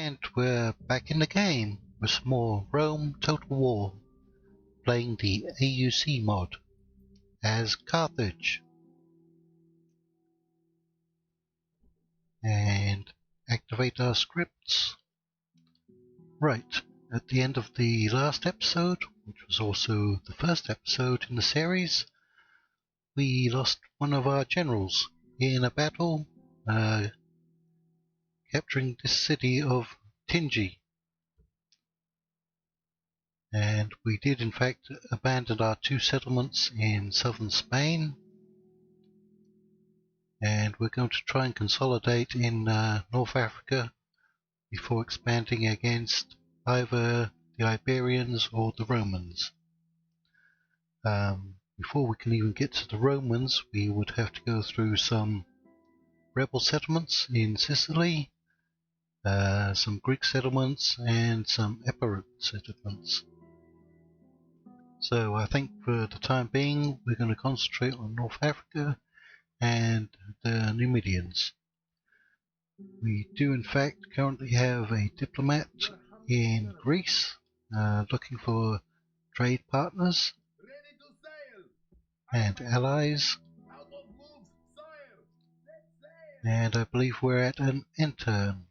And we're back in the game with some more Rome Total War, playing the AUC mod as Carthage. And activate our scripts. Right, at the end of the last episode, which was also the first episode in the series, we lost one of our generals in a battle, capturing this city of Tingi. And we did in fact abandon our two settlements in southern Spain, and we're going to try and consolidate in North Africa before expanding against either the Iberians or the Romans. Before we can even get to the Romans, we would have to go through some rebel settlements in Sicily, some Greek settlements, and some Epirot settlements. So I think for the time being we're going to concentrate on North Africa and the Numidians. We do in fact currently have a diplomat in Greece looking for trade partners and allies, and I believe we're at an end turn.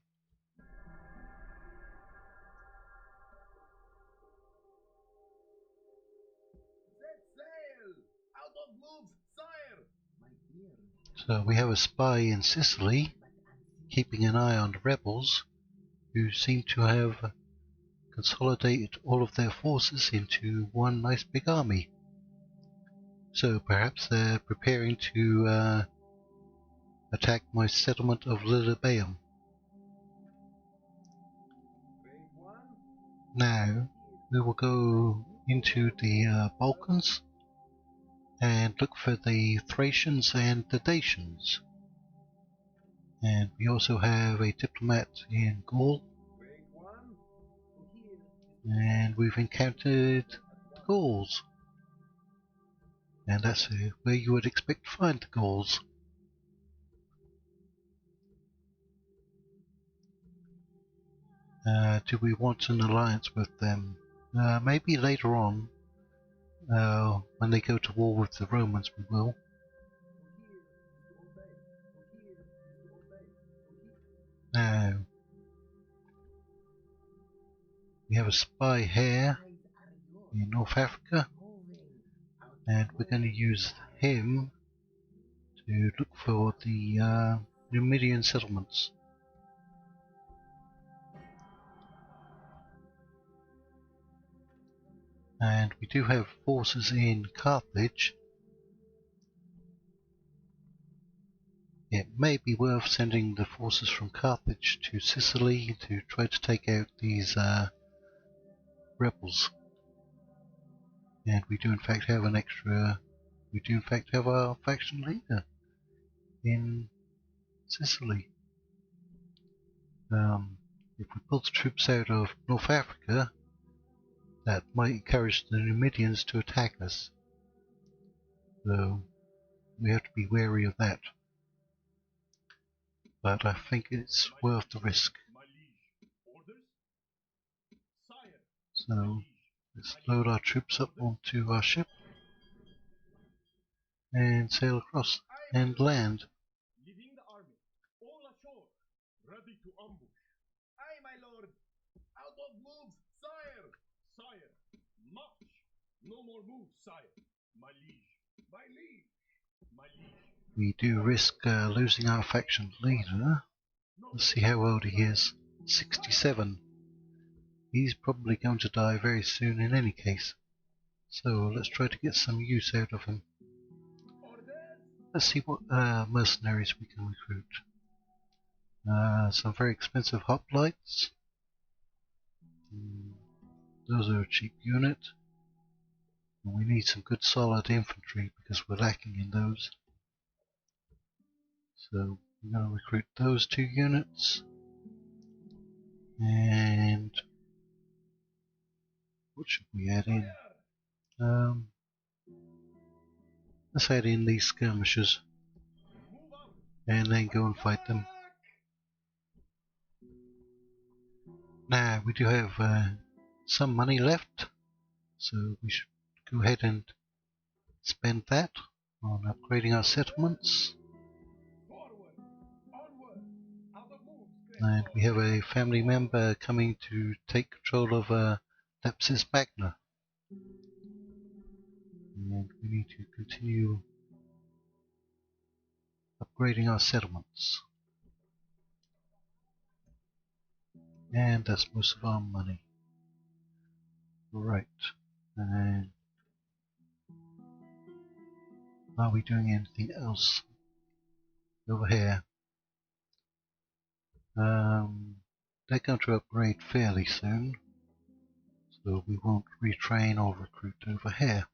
So we have a spy in Sicily keeping an eye on the rebels, who seem to have consolidated all of their forces into one nice big army. So perhaps they're preparing to attack my settlement of Lilybaeum. Now we will go into the Balkans and look for the Thracians and the Dacians. And we also have a diplomat in Gaul, and we've encountered the Gauls, and that's where you would expect to find the Gauls. Do we want an alliance with them? Maybe later on, when they go to war with the Romans, we will. Now, we have a spy here in North Africa, and we're going to use him to look for the Numidian settlements. And we do have forces in Carthage. It may be worth sending the forces from Carthage to Sicily to try to take out these rebels. And we do in fact have our faction leader in Sicily. If we pull the troops out of North Africa, that might encourage the Numidians to attack us. So we have to be wary of that. But I think it's worth the risk. So let's load our troops up onto our ship and sail across and land. Leading the army, all ashore, ready to ambush. Aye, my lord. Out of moves, sire. Sire, march. No more moves, sire. My liege, my liege, my liege. We do risk losing our faction leader. Let's see how old he is. 67. He's probably going to die very soon in any case. So let's try to get some use out of him. Let's see what mercenaries we can recruit. Some very expensive hoplites. Those are a cheap unit. And we need some good solid infantry because we're lacking in those. So we're going to recruit those two units. And what should we add in? Let's add in these skirmishers and then go and fight them. Now we do have some money left, so we should go ahead and spend that on upgrading our settlements. Forward, onward, out of moves, great And lord. we have a family member coming to take control of Lepsis Magna. And we need to continue upgrading our settlements. And that's most of our money. Right. And are we doing anything else over here? They're going to upgrade fairly soon, so we won't retrain or recruit over here.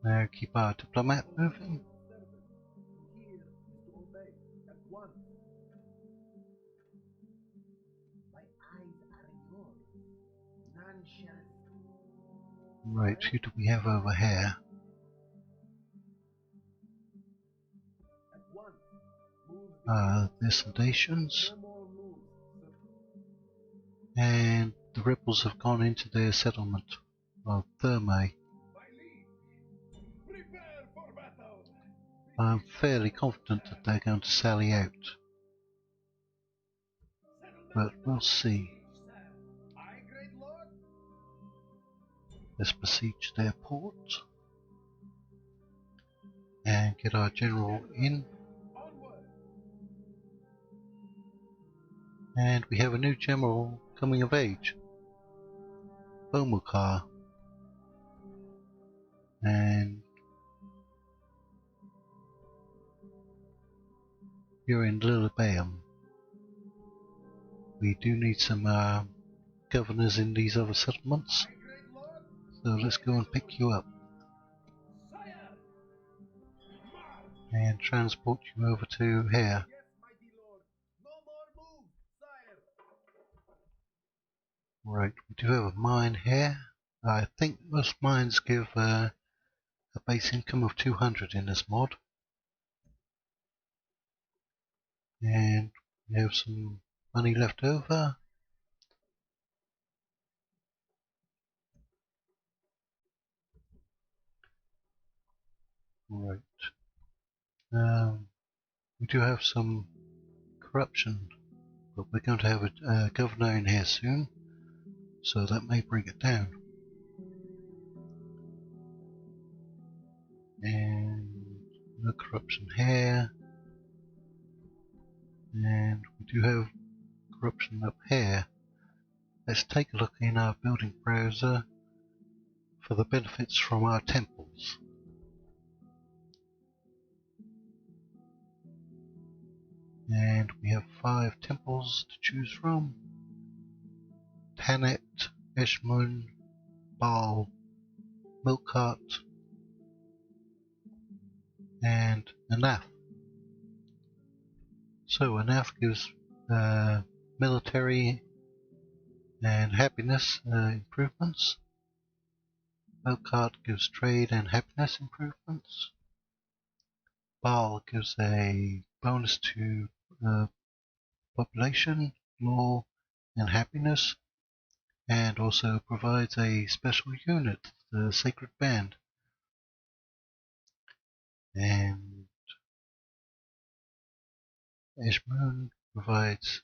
Now keep our diplomat moving. Here is to obey. At once. My eyes are yours. None shall. Right, who do we have over here? At once. Moves The Sedations. no more moves. And the rebels have gone into their settlement of Thermae. My liege. Prepare for battle. I'm fairly confident that they're going to sally out, but we'll see. Aye, great lord. Let's besiege their port and get our general in. Onward. And we have a new general coming of age, Bomukar. And you're in Lilibaeum. We do need some governors in these other settlements, Aye, great lord. so let's go and pick you up Sire. March. and transport you over to here. Yes, mighty lord. No more moves, sire. Right, we do have a mine here. I think most mines give a base income of 200 in this mod. And we have some money left over. Right. We do have some corruption, but we're going to have a governor in here soon, so that may bring it down. And no corruption here. And we do have corruption up here. Let's take a look in our building browser for the benefits from our temples. And we have 5 temples to choose from: Tanit, Eshmun, Baal, Milkart, and Anath. So Anath gives military and happiness improvements. Milkart gives trade and happiness improvements. Baal gives a bonus to population, law, and happiness, and also provides a special unit, the Sacred Band. And Eshmun provides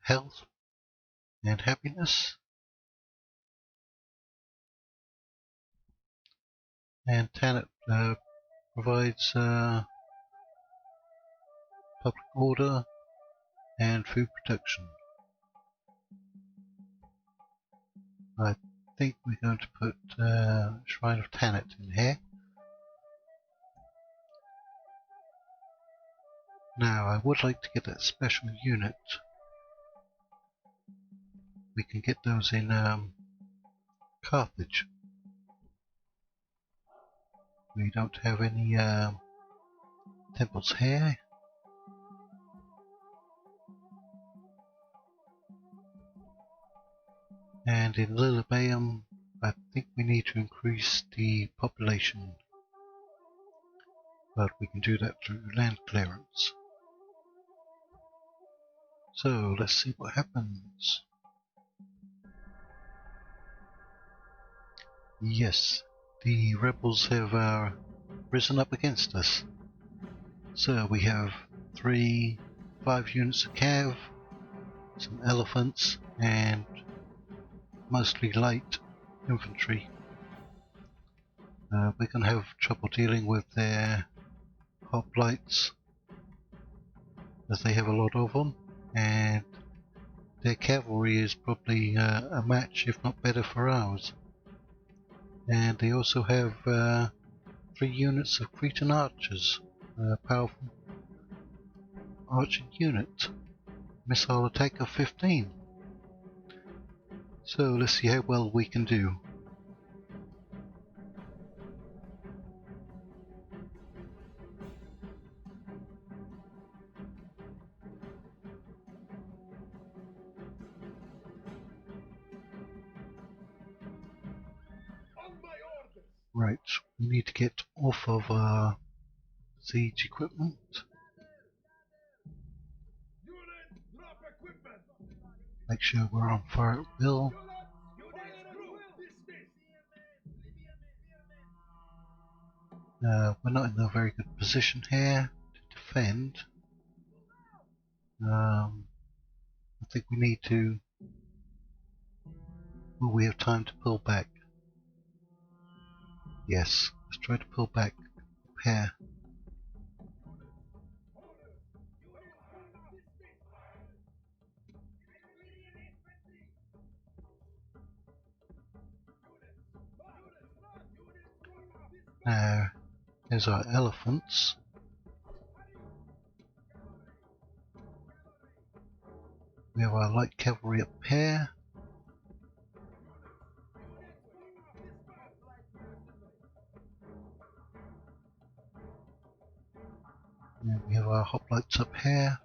health and happiness. And Tanit provides public order and food protection. I think we're going to put Shrine of Tanit in here. Now I would like to get that special unit. We can get those in Carthage. We don't have any temples here. And in Lilibaeum I think we need to increase the population, but we can do that through land clearance. So let's see what happens. Yes, the rebels have risen up against us. So we have 5 units of cav, some elephants, and mostly light infantry. We're going to have trouble dealing with their hoplites, as they have a lot of them, and their cavalry is probably a match, if not better, for ours. And they also have 3 units of Cretan archers, powerful archer unit, missile attack of 15. So let's see how well we can do. On my orders. Right, we need to get off of our siege equipment. Unit, drop equipment. Make sure we're on fire at will. Unit, group, dismiss. We're not in a very good position here to defend. I think we need to... Will we have time to pull back? Yes, let's try to pull back here. Now, here's our elephants. We have our light cavalry up here. And we have our hoplites up here.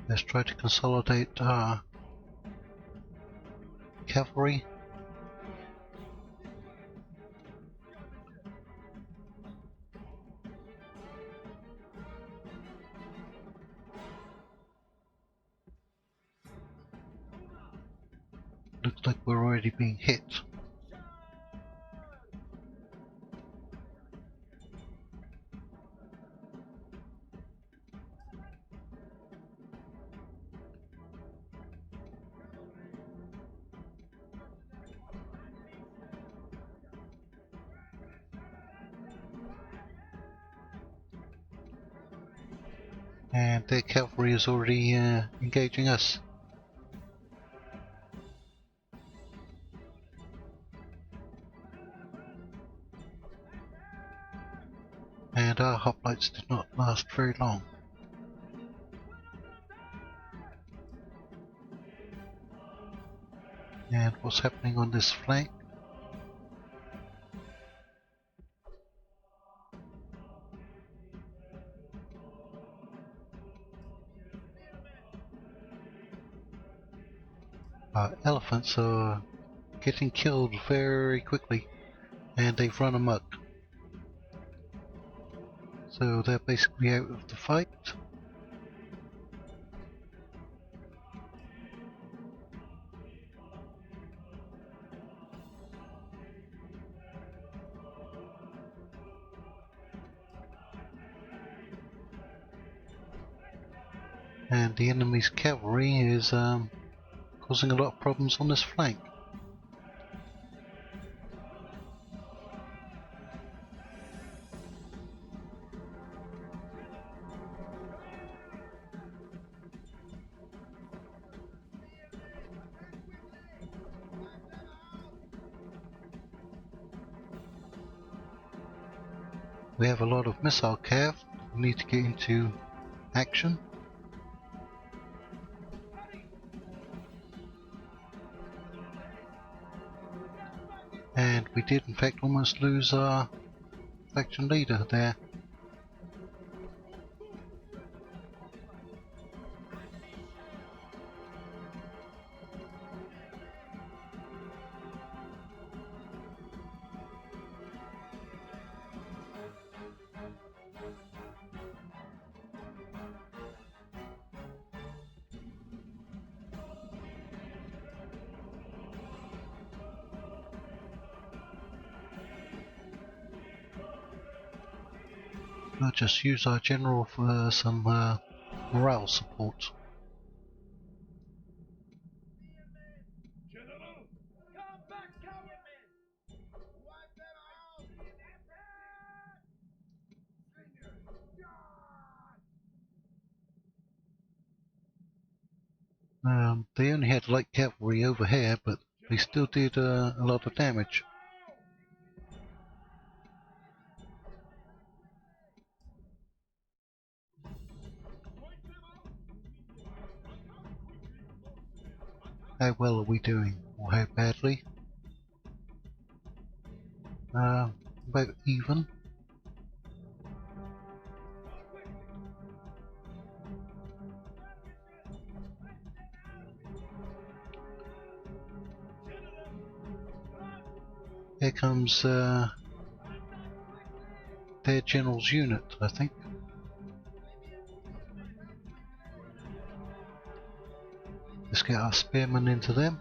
Let's try to consolidate our cavalry. Looks like we're already being hit. And their cavalry is already engaging us. And our hoplites did not last very long. And what's happening on this flank? Our elephants are getting killed very quickly, and they've run amok. So they're basically out of the fight. And the enemy's cavalry is causing a lot of problems on this flank. We have a lot of missile cav. We need to get into action. And we did in fact almost lose our faction leader there. We'll just use our general for some morale support. General! Come back, cowardmen! Wipe them out! Slinger! They only had light cavalry over here, but they still did a lot of damage. How well are we doing, or how badly? About even. Here comes their general's unit, I think. Let's get our spearmen into them.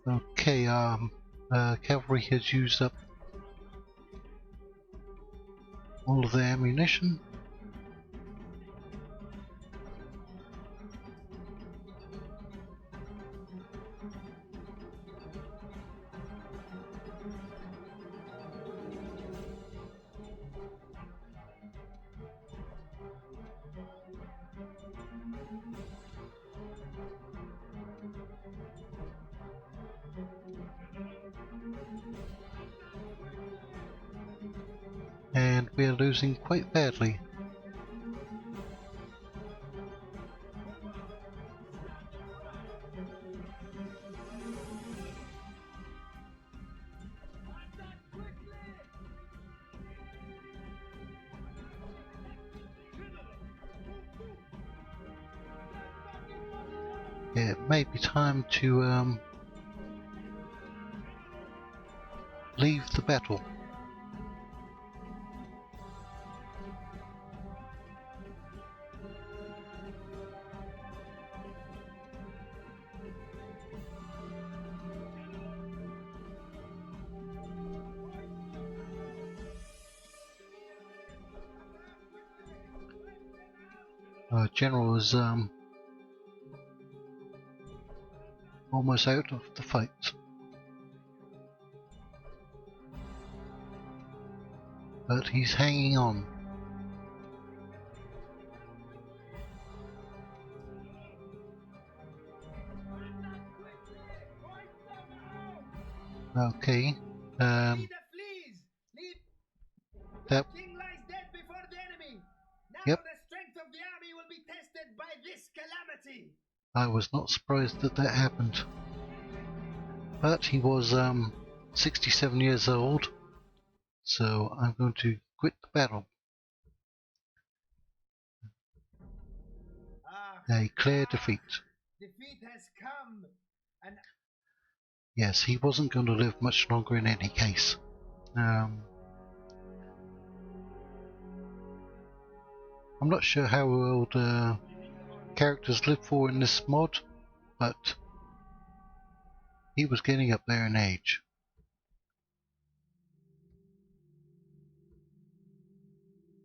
Okay, cavalry has used up all of their ammunition. And we are losing quite badly. Yeah, it may be time to leave the battle. Our general is almost out of the fight. But he's hanging on. Okay. That King lies dead before the enemy. Now Yep. the strength of the army will be tested by this calamity. I was not surprised that that happened. But he was 67 years old, so I'm going to quit the battle. A clear defeat. Defeat has come, and Yes, he wasn't going to live much longer in any case. I'm not sure how old characters live for in this mod, but he was getting up there in age.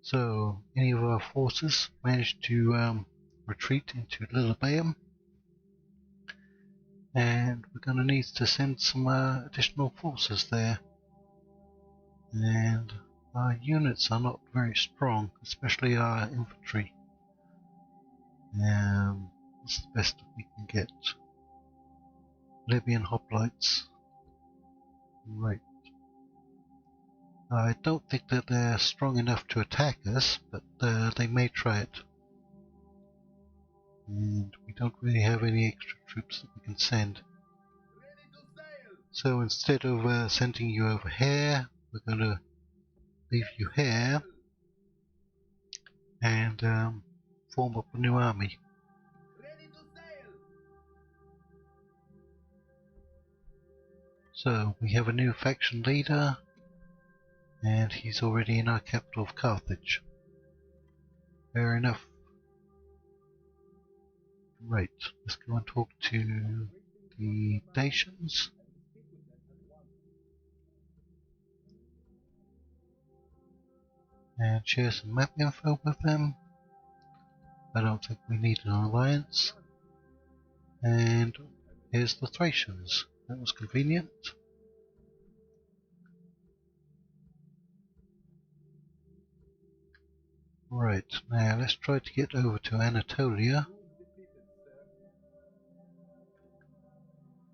So, any of our forces managed to retreat into Lillebeum, and we're going to need to send some additional forces there. And our units are not very strong, especially our infantry. What's the best we can get? Libyan hoplites. Right. I don't think that they're strong enough to attack us, but they may try it. And we don't really have any extra troops that we can send. Ready to sail. So instead of sending you over here, we're going to leave you here and form up a new army. Ready to sail. So we have a new faction leader, and he's already in our capital of Carthage. Fair enough. Right, let's go and talk to the Dacians. And share some map info with them. I don't think we need an alliance. And here's the Thracians. That was convenient. Right, now let's try to get over to Anatolia.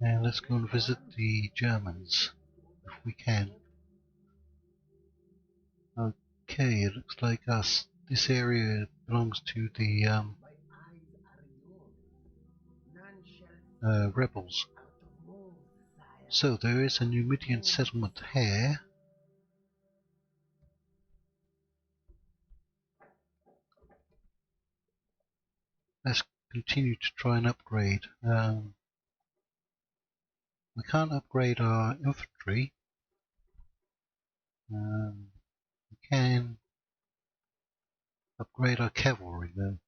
And let's go and visit the Germans, if we can. Okay, it looks like this area belongs to the rebels. So there is a Numidian settlement here. Let's continue to try and upgrade. We can't upgrade our infantry. We can upgrade our cavalry though.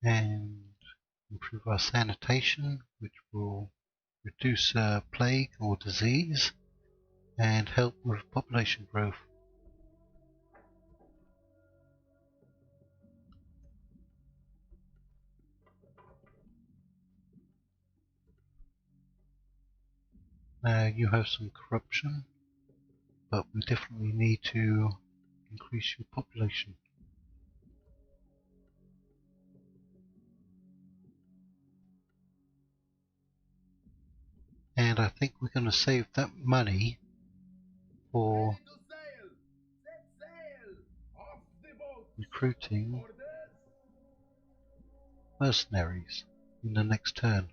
And improve our sanitation, which will reduce plague or disease and help with population growth. Now you have some corruption, but we definitely need to increase your population. And I think we're going to save that money for Ready to sail. Set sail. Off the boat. recruiting Orders. mercenaries in the next turn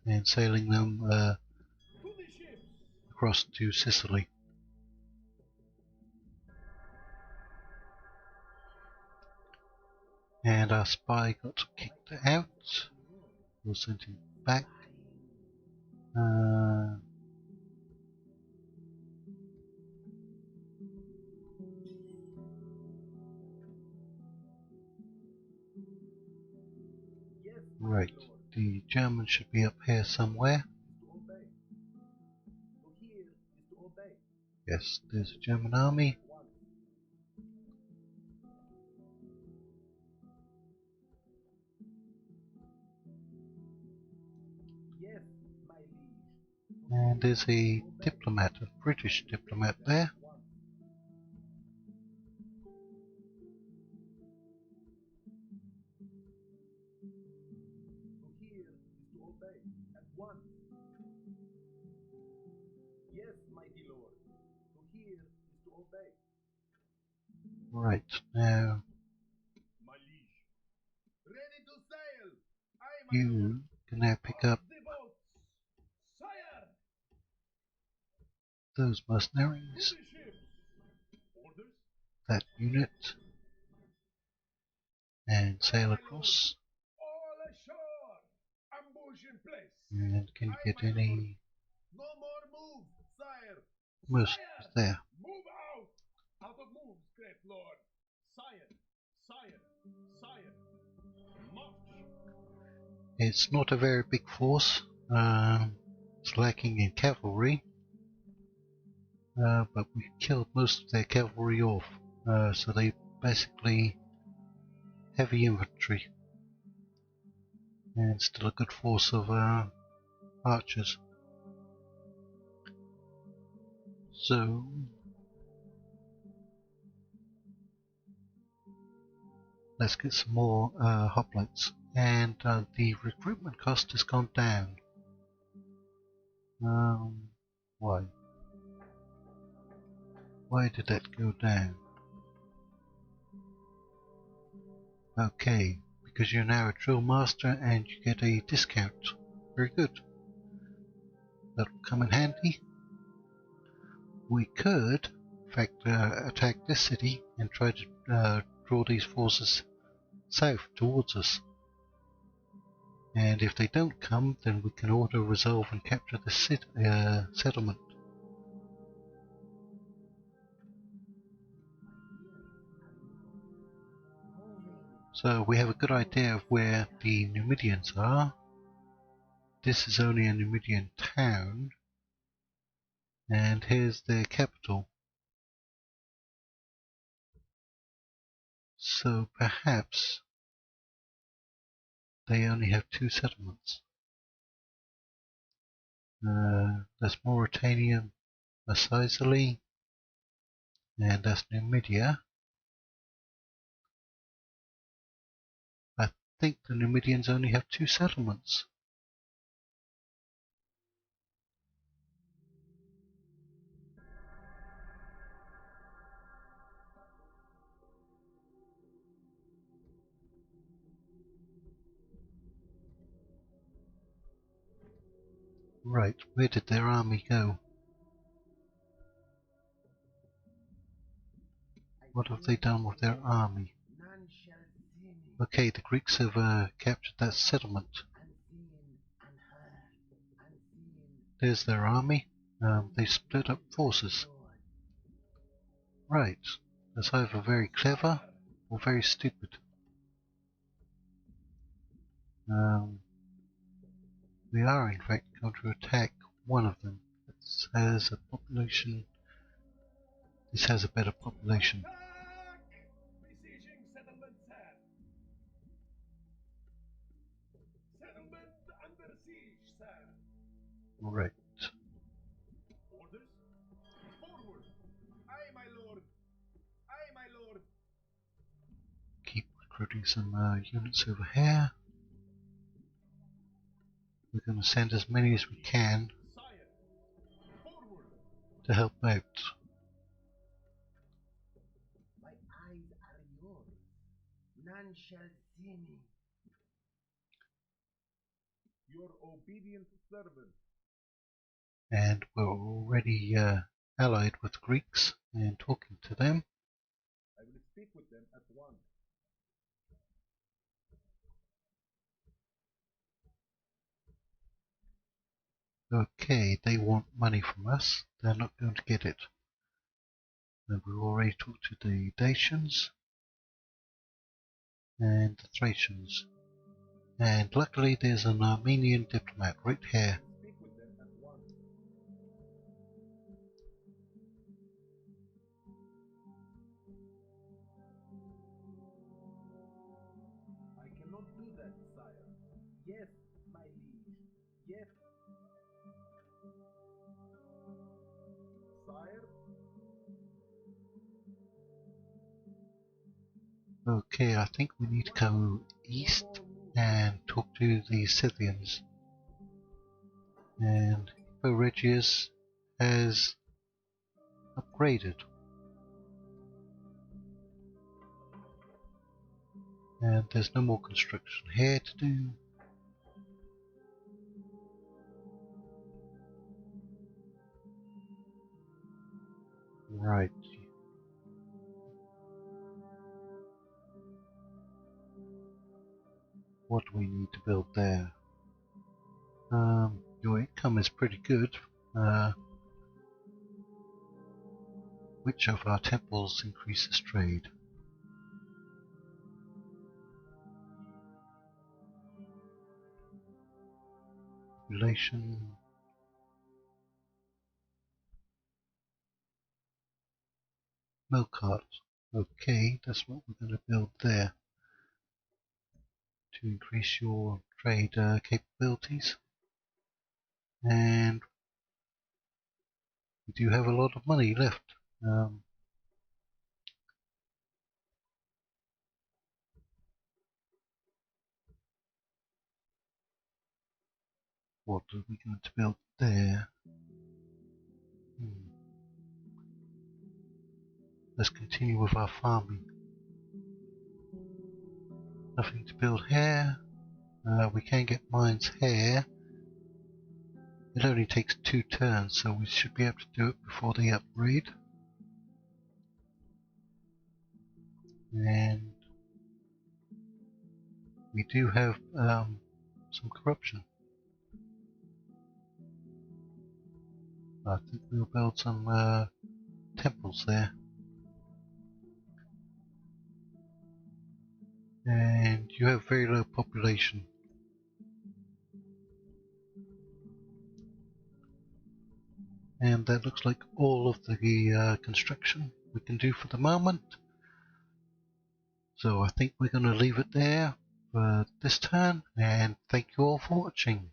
and sailing them To the ships. across to Sicily. And our spy got kicked out. We'll send him back. Yes, Right, Lord. the Germans should be up here somewhere. To obey. To hear is to obey. Yes, there's a German army. One. Yes, my liege. And there's a diplomat, a British diplomat there. One. To hear is to obey. At one. Yes, mighty lord. To hear is to obey. Right, now My liege. Ready to sail. Aye, my lord. you can now pick up Off the boats. Sire. those To mercenaries, the ships. Orders. that unit, and Aye, sail my across. All ashore. Ambush in place. And can you Aye, get my lord. any No more move, sire. mercenaries there? Move out. Out of moves, great lord. Sire. Sire. Sire. March. It's not a very big force. It's lacking in cavalry. But we killed most of their cavalry off. So they basically heavy infantry. And still a good force of archers. So let's get some more hoplites. and the recruitment cost has gone down. Why? Why did that go down? Okay, because you're now a drill master and you get a discount. Very good. That'll come in handy. We could, in fact, attack this city and try to draw these forces south towards us. And if they don't come, then we can auto-resolve and capture the settlement. So we have a good idea of where the Numidians are. This is only a Numidian town, and here's their capital. So perhaps they only have 2 settlements. That's Mauritania, Sicily, and that's Numidia. I think the Numidians only have 2 settlements. Right, where did their army go? What have they done with their army? Okay, the Greeks have captured that settlement. There's their army. They split up forces. Right, that's either very clever or very stupid. We are in fact going to attack one of them. This has a population. This has a better population. Besieging settlement, sir. Settlement under siege, sir. Right. Orders? Forward. Aye, my lord. Aye, my lord. Keep recruiting some units over here. We're going to send as many as we can Sire. Forward. to help out. My eyes are yours. None shall see me. Your obedient servant. And we're already allied with the Greeks and talking to them. I will speak with them at once. Okay, they want money from us. They're not going to get it. And we've already talked to the Dacians and the Thracians. And luckily there's an Armenian diplomat right here. Speak with them at once. I cannot do that, sire. Yes, my liege. Yes. Sire? Okay, I think we need to go east and talk to the Scythians. And Hippo Regius has upgraded. And there's no more construction here to do. Right. What do we need to build there? Your income is pretty good. Which of our temples increases trade? Relation. Milk cart. Okay, that's what we're going to build there to increase your trade capabilities. And we do have a lot of money left. What are we going to build there? Let's continue with our farming. Nothing to build here. We can get mines here. It only takes 2 turns, so we should be able to do it before the upgrade. And we do have some corruption. I think we'll build some temples there. And you have very low population. And that looks like all of the construction we can do for the moment. So I think we're going to leave it there for this turn, and thank you all for watching.